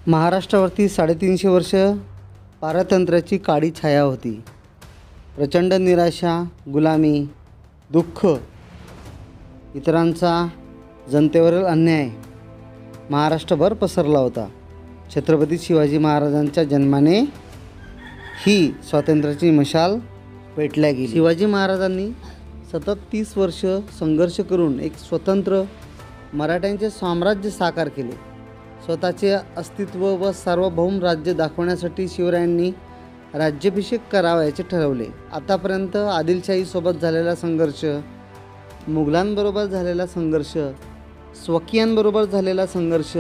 महाराष्ट्रावरती 350 वर्ष पारतंत्र्याची काळी छाया होती. प्रचंड निराशा, गुलामी, दुःख, इतरांचा जनतेवरील अन्याय महाराष्ट्रभर पसरला होता. छत्रपती शिवाजी महाराजांच्या जन्माने ही स्वातंत्र्याची मशाल पेटल्या गेली. शिवाजी महाराजांनी सतत 30 वर्ष संघर्ष करून एक स्वतंत्र मराठ्यांचे साम्राज्य साकार केले. स्वतःचे अस्तित्व व सार्वभौम राज्य दाखवण्यासाठी शिवरायांनी राज्याभिषेक करावयाचे ठरवले. आतापर्यंत आदिलशाहीसोबत झालेला संघर्ष, मुघलांबरोबर झालेला संघर्ष, स्वकीयांबरोबर झालेला संघर्ष,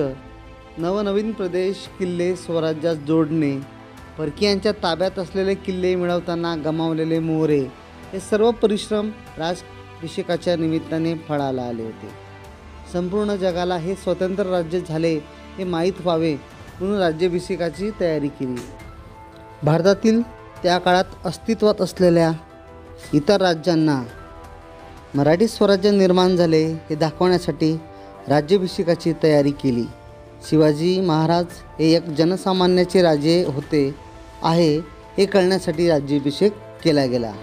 नवनवीन प्रदेश, किल्ले स्वराज्यात जोडणे, परकीयांच्या ताब्यात असलेले किल्ले मिळवताना गमावलेले मोहरे, हे सर्व परिश्रम राज्याभिषेकाच्या निमित्ताने फळाला आले होते. संपूर्ण जगाला हे स्वतंत्र राज्य झाले हे माहीत व्हावे म्हणून राज्याभिषेकाची तयारी केली. भारतातील त्या काळात अस्तित्वात असलेल्या इतर राज्यांना मराठी स्वराज्य निर्माण झाले हे दाखवण्यासाठी राज्याभिषेकाची तयारी केली. शिवाजी महाराज हे एक जनसामान्याचे राजे होते आहे हे कळण्यासाठी राज्याभिषेक केला गेला.